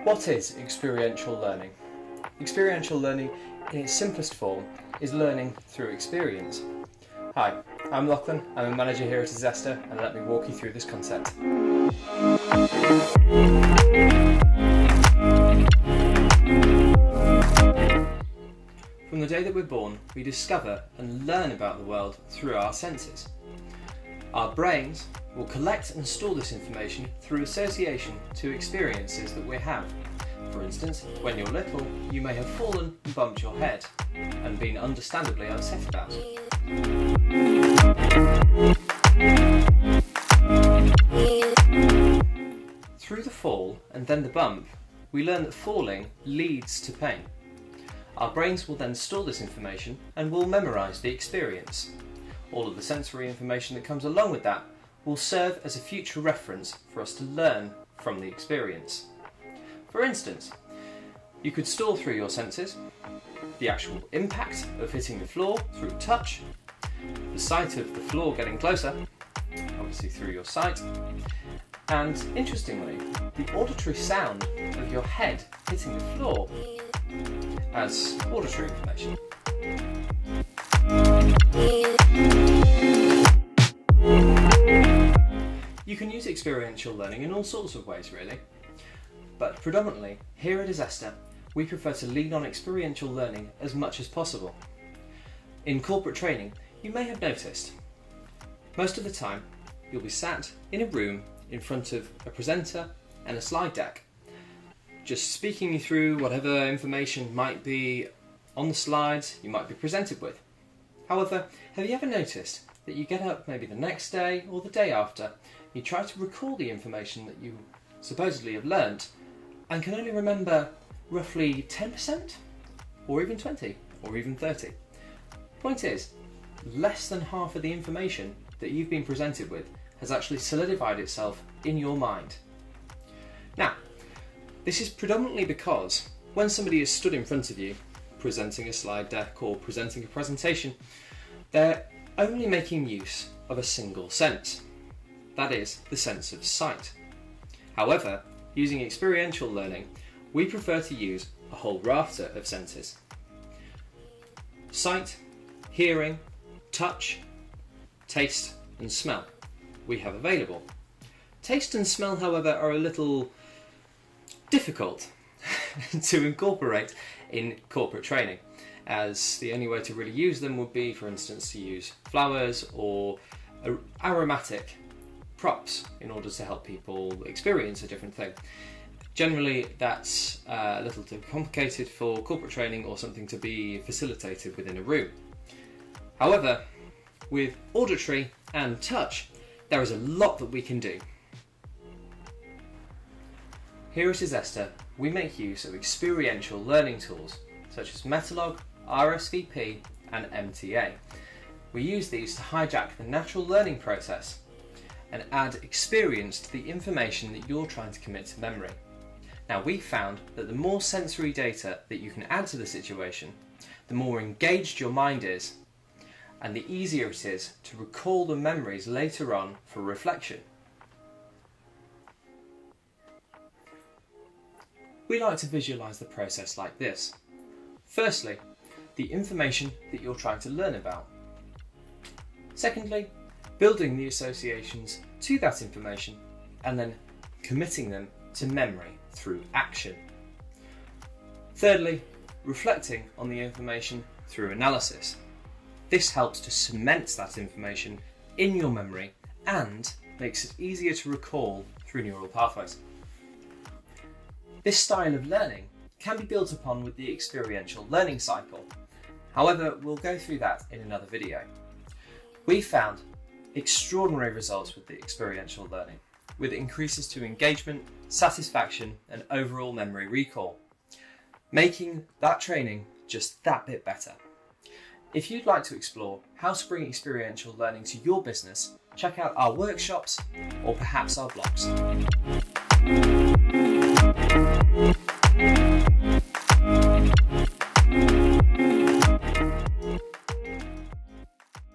What is experiential learning? Experiential learning, in its simplest form, is learning through experience. Hi, I'm Lachlan, I'm a manager here at Zesta, and let me walk you through this concept. From the day that we're born, we discover and learn about the world through our senses. Our brains will collect and store this information through association to experiences that we have. For instance, when you're little, you may have fallen and bumped your head and been understandably upset about it. Through the fall and then the bump, we learn that falling leads to pain. Our brains will then store this information and will memorise the experience. All of the sensory information that comes along with that will serve as a future reference for us to learn from the experience. For instance, you could store through your senses the actual impact of hitting the floor through touch, the sight of the floor getting closer, obviously through your sight, and interestingly, the auditory sound of your head hitting the floor as auditory information. You can use experiential learning in all sorts of ways really, but predominantly here at Zesta we prefer to lean on experiential learning as much as possible. In corporate training, you may have noticed, most of the time you'll be sat in a room in front of a presenter and a slide deck, just speaking you through whatever information might be on the slides you might be presented with. However, have you ever noticed that you get up maybe the next day or the day after, you try to recall the information that you supposedly have learnt and can only remember roughly 10% or even 20 or even 30. Point is, less than half of the information that you've been presented with has actually solidified itself in your mind. Now, this is predominantly because when somebody is stood in front of you presenting a slide deck or presenting a presentation, they're only making use of a single sense. That is, the sense of sight. However, using experiential learning, we prefer to use a whole rafter of senses. Sight, hearing, touch, taste and smell we have available. Taste and smell, however, are a little difficult to incorporate in corporate training, as the only way to really use them would be, for instance, to use flowers or aromatic props in order to help people experience a different thing. Generally, that's a little too complicated for corporate training or something to be facilitated within a room. However, with auditory and touch, there is a lot that we can do. Here at Zesta, we make use of experiential learning tools such as Metalog, RSVP and MTA. We use these to hijack the natural learning process and add experience to the information that you're trying to commit to memory. Now, we found that the more sensory data that you can add to the situation, the more engaged your mind is, and the easier it is to recall the memories later on for reflection. We like to visualise the process like this. Firstly, the information that you're trying to learn about. Secondly, building the associations to that information and then committing them to memory through action. Thirdly, reflecting on the information through analysis. This helps to cement that information in your memory and makes it easier to recall through neural pathways. This style of learning can be built upon with the experiential learning cycle. However, we'll go through that in another video. We found extraordinary results with the experiential learning, with increases to engagement, satisfaction and overall memory recall, making that training just that bit better. If you'd like to explore how to bring experiential learning to your business, check out our workshops or perhaps our blogs.